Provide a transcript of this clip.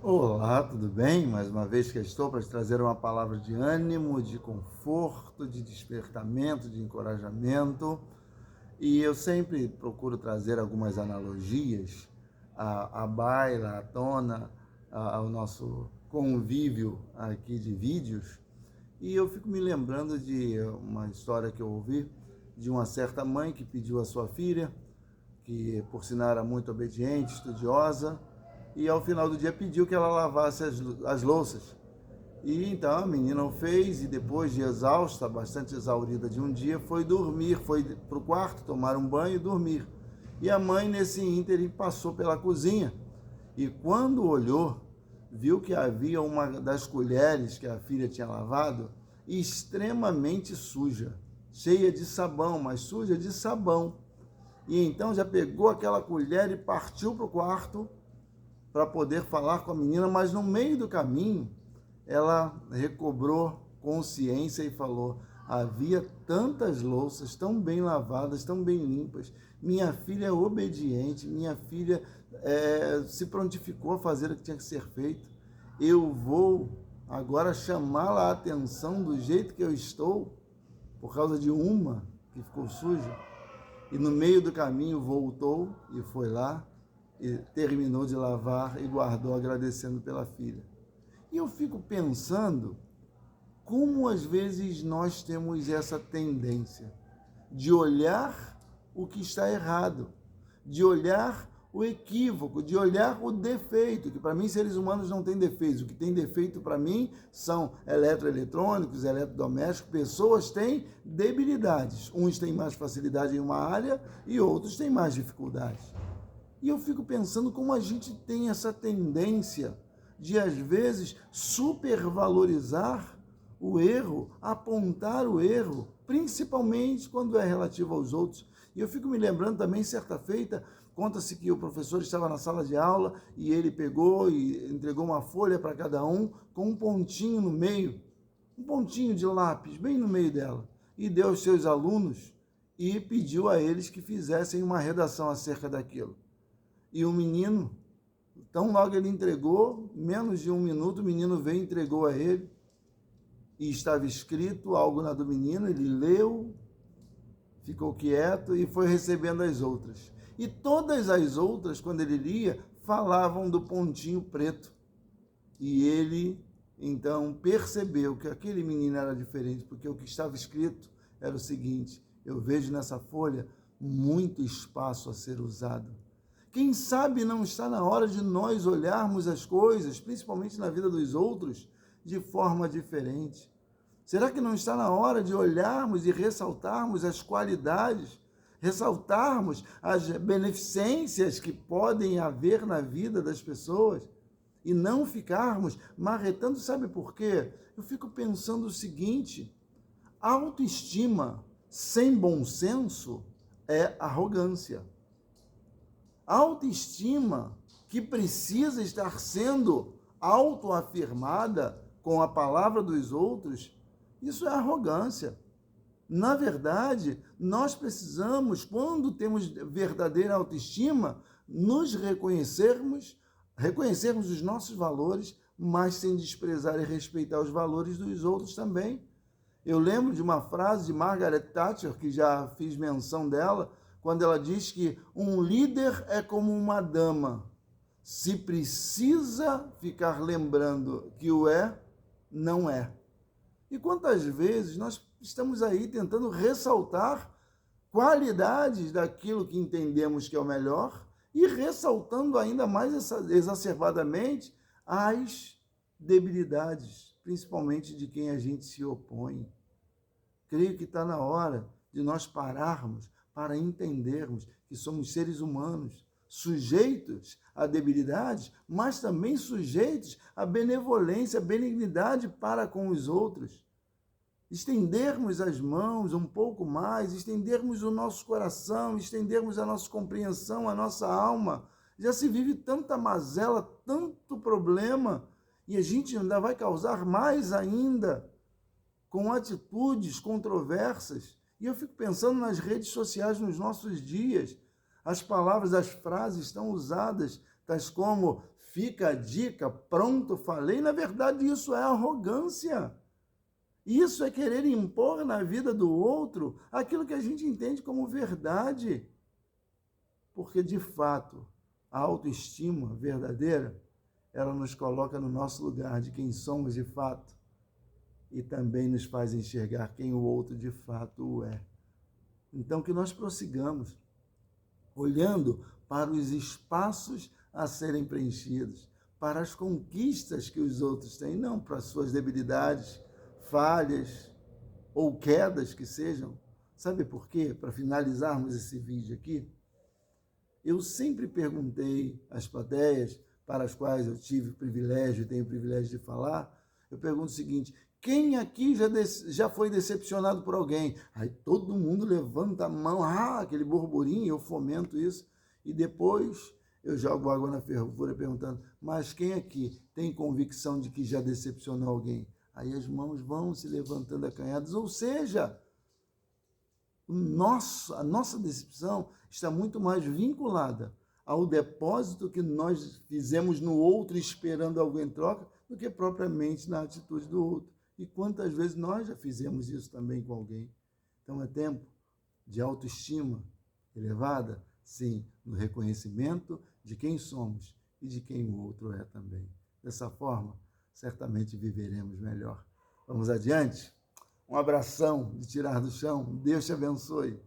Olá, tudo bem? Mais uma vez que estou para te trazer uma palavra de ânimo, de conforto, de despertamento, de encorajamento. E eu sempre procuro trazer algumas analogias à baila, à tona, ao nosso convívio aqui de vídeos. E eu fico me lembrando de uma história que eu ouvi de uma certa mãe que pediu à sua filha, que por sinal era muito obediente, estudiosa, e ao final do dia pediu que ela lavasse as louças. E então a menina o fez e depois de exausta, bastante exaurida de um dia, foi dormir, foi para o quarto tomar um banho e dormir. E a mãe nesse ínterim passou pela cozinha e quando olhou, viu que havia uma das colheres que a filha tinha lavado extremamente suja, cheia de sabão, mas suja de sabão. E então já pegou aquela colher e partiu para o quarto para poder falar com a menina, mas no meio do caminho ela recobrou consciência e falou: havia tantas louças tão bem lavadas, tão bem limpas. Minha filha é obediente, minha filha se prontificou a fazer o que tinha que ser feito. Eu vou agora chamá-la a atenção do jeito que eu estou, por causa de uma que ficou suja. E no meio do caminho voltou e foi lá e terminou de lavar e guardou agradecendo pela filha. E eu fico pensando como às vezes nós temos essa tendência de olhar o que está errado, de olhar o equívoco, de olhar o defeito, que para mim seres humanos não têm defeitos. O que tem defeito para mim são eletroeletrônicos, eletrodomésticos, pessoas têm debilidades. Uns têm mais facilidade em uma área e outros têm mais dificuldades. E eu fico pensando como a gente tem essa tendência de, às vezes, supervalorizar o erro, apontar o erro, principalmente quando é relativo aos outros. E eu fico me lembrando também, certa feita, conta-se que o professor estava na sala de aula e ele pegou e entregou uma folha para cada um com um pontinho no meio, um pontinho de lápis bem no meio dela, e deu aos seus alunos e pediu a eles que fizessem uma redação acerca daquilo. E o menino, tão logo ele entregou, menos de um minuto, o menino veio e entregou a ele, e estava escrito algo na do menino, ele leu, ficou quieto e foi recebendo as outras. E todas as outras, quando ele lia, falavam do pontinho preto. E ele, então, percebeu que aquele menino era diferente, porque o que estava escrito era o seguinte: eu vejo nessa folha muito espaço a ser usado. Quem sabe não está na hora de nós olharmos as coisas, principalmente na vida dos outros, de forma diferente? Será que não está na hora de olharmos e ressaltarmos as qualidades, ressaltarmos as beneficências que podem haver na vida das pessoas e não ficarmos marretando? Sabe por quê? Eu fico pensando o seguinte: autoestima sem bom senso é arrogância. Autoestima que precisa estar sendo autoafirmada com a palavra dos outros, isso é arrogância. Na verdade, nós precisamos, quando temos verdadeira autoestima, nos reconhecermos os nossos valores, mas sem desprezar e respeitar os valores dos outros também. Eu lembro de uma frase de Margaret Thatcher, que já fiz menção dela, quando ela diz que um líder é como uma dama. Se precisa ficar lembrando que o é, não é. E quantas vezes nós estamos aí tentando ressaltar qualidades daquilo que entendemos que é o melhor e ressaltando ainda mais exacerbadamente as debilidades, principalmente de quem a gente se opõe. Creio que está na hora de nós pararmos para entendermos que somos seres humanos, sujeitos a debilidades, mas também sujeitos à benevolência, à benignidade para com os outros. Estendermos as mãos um pouco mais, estendermos o nosso coração, estendermos a nossa compreensão, a nossa alma. Já se vive tanta mazela, tanto problema, e a gente ainda vai causar mais ainda com atitudes controversas. E eu fico pensando nas redes sociais nos nossos dias. As palavras, as frases estão usadas, tais como Fica a dica, pronto, falei. Na verdade, isso é arrogância. Isso é querer impor na vida do outro aquilo que a gente entende como verdade. Porque, de fato, a autoestima verdadeira, ela nos coloca no nosso lugar de quem somos de fato e também nos faz enxergar quem o outro de fato é. Então, que nós prossigamos, olhando para os espaços a serem preenchidos, para as conquistas que os outros têm, não para as suas debilidades, falhas ou quedas que sejam. Sabe por quê? Para finalizarmos esse vídeo aqui, eu sempre perguntei às plateias para as quais eu tive o privilégio, tenho o privilégio de falar, eu pergunto o seguinte: quem aqui já foi decepcionado por alguém? Aí todo mundo levanta a mão, aquele burburinho, eu fomento isso, e depois eu jogo água na fervura perguntando, mas quem aqui tem convicção de que já decepcionou alguém? Aí as mãos vão se levantando acanhadas, ou seja, a nossa decepção está muito mais vinculada ao depósito que nós fizemos no outro esperando algo em troca do que propriamente na atitude do outro. E quantas vezes nós já fizemos isso também com alguém? Então é tempo de autoestima elevada, sim, no reconhecimento de quem somos e de quem o outro é também. Dessa forma, certamente viveremos melhor. Vamos adiante? Um abração de tirar do chão. Deus te abençoe.